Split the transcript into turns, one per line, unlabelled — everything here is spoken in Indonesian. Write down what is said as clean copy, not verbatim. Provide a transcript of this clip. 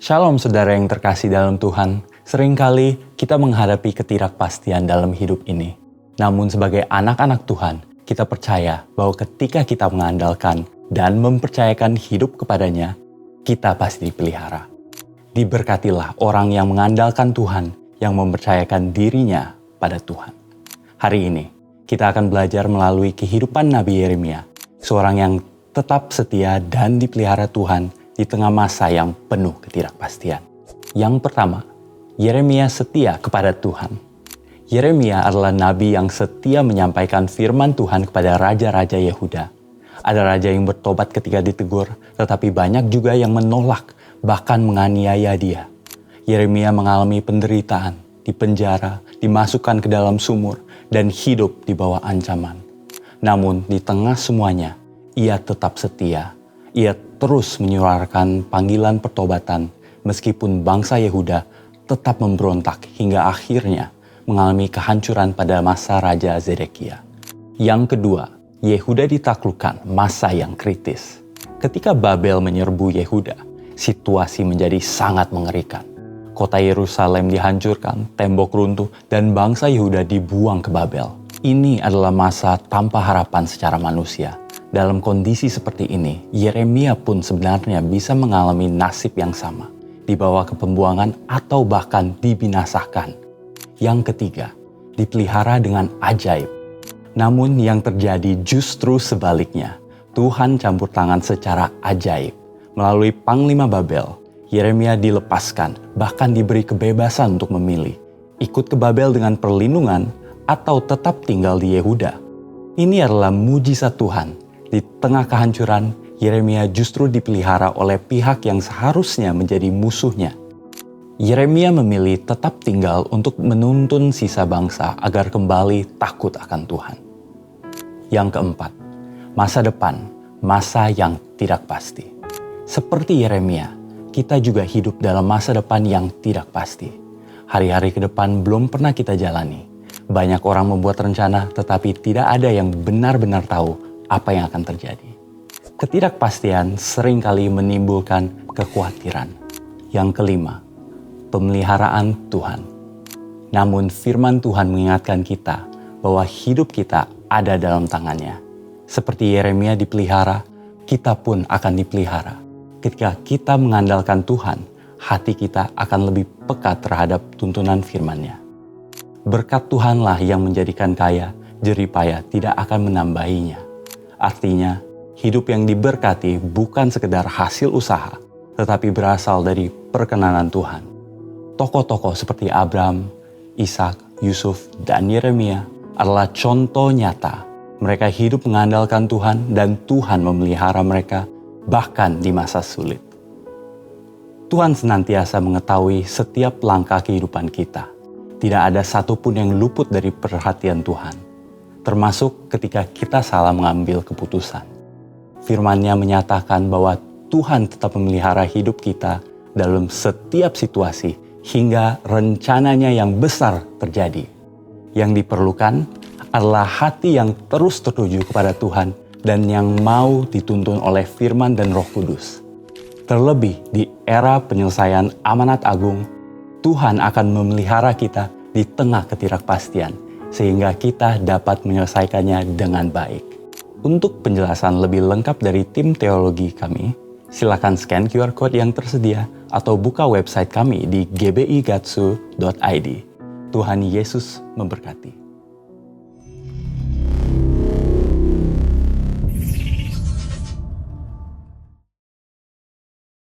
Shalom saudara yang terkasih dalam Tuhan. Seringkali kita menghadapi ketidakpastian dalam hidup ini. Namun sebagai anak-anak Tuhan, kita percaya bahwa ketika kita mengandalkan dan mempercayakan hidup kepadanya, kita pasti dipelihara. Diberkatilah orang yang mengandalkan Tuhan, yang mempercayakan dirinya pada Tuhan. Hari ini, kita akan belajar melalui kehidupan Nabi Yeremia, seorang yang tetap setia dan dipelihara Tuhan di tengah masa yang penuh ketidakpastian. Yang pertama, Yeremia setia kepada Tuhan. Yeremia adalah nabi yang setia menyampaikan firman Tuhan kepada raja-raja Yehuda. Ada raja yang bertobat ketika ditegur, tetapi banyak juga yang menolak, bahkan menganiaya dia. Yeremia mengalami penderitaan, dipenjara, dimasukkan ke dalam sumur, dan hidup di bawah ancaman. Namun di tengah semuanya, ia tetap setia. Ia terus menyuarakan panggilan pertobatan meskipun bangsa Yehuda tetap memberontak hingga akhirnya mengalami kehancuran pada masa Raja Zedekia. Yang kedua, Yehuda ditaklukkan masa yang kritis. Ketika Babel menyerbu Yehuda, situasi menjadi sangat mengerikan. Kota Yerusalem dihancurkan, tembok runtuh, dan bangsa Yehuda dibuang ke Babel. Ini adalah masa tanpa harapan secara manusia. Dalam kondisi seperti ini, Yeremia pun sebenarnya bisa mengalami nasib yang sama, dibawa ke pembuangan atau bahkan dibinasakan. Yang ketiga, dipelihara dengan ajaib. Namun yang terjadi justru sebaliknya. Tuhan campur tangan secara ajaib. Melalui Panglima Babel, Yeremia dilepaskan, bahkan diberi kebebasan untuk memilih. Ikut ke Babel dengan perlindungan atau tetap tinggal di Yehuda. Ini adalah mujizat Tuhan. Di tengah kehancuran, Yeremia justru dipelihara oleh pihak yang seharusnya menjadi musuhnya. Yeremia memilih tetap tinggal untuk menuntun sisa bangsa agar kembali takut akan Tuhan. Yang keempat, masa depan, masa yang tidak pasti. Seperti Yeremia, kita juga hidup dalam masa depan yang tidak pasti. Hari-hari ke depan belum pernah kita jalani. Banyak orang membuat rencana, tetapi tidak ada yang benar-benar tahu apa yang akan terjadi. Ketidakpastian seringkali menimbulkan kekhawatiran. Yang kelima, pemeliharaan Tuhan. Namun firman Tuhan mengingatkan kita bahwa hidup kita ada dalam tangannya. Seperti Yeremia dipelihara, kita pun akan dipelihara. Ketika kita mengandalkan Tuhan, hati kita akan lebih peka terhadap tuntunan firman-Nya. Berkat Tuhanlah yang menjadikan kaya, jerih payah tidak akan menambahinya. Artinya, hidup yang diberkati bukan sekedar hasil usaha, tetapi berasal dari perkenanan Tuhan. Tokoh-tokoh seperti Abraham, Ishak, Yusuf, dan Yeremia adalah contoh nyata. Mereka hidup mengandalkan Tuhan dan Tuhan memelihara mereka bahkan di masa sulit. Tuhan senantiasa mengetahui setiap langkah kehidupan kita. Tidak ada satupun yang luput dari perhatian Tuhan. Termasuk ketika kita salah mengambil keputusan. Firman-Nya menyatakan bahwa Tuhan tetap memelihara hidup kita dalam setiap situasi hingga rencananya yang besar terjadi. Yang diperlukan adalah hati yang terus tertuju kepada Tuhan dan yang mau dituntun oleh firman dan Roh Kudus. Terlebih di era penyelesaian amanat agung, Tuhan akan memelihara kita di tengah ketidakpastian, sehingga kita dapat menyelesaikannya dengan baik. Untuk penjelasan lebih lengkap dari tim teologi kami, silakan scan QR Code yang tersedia atau buka website kami di gbigatsu.id. Tuhan Yesus memberkati.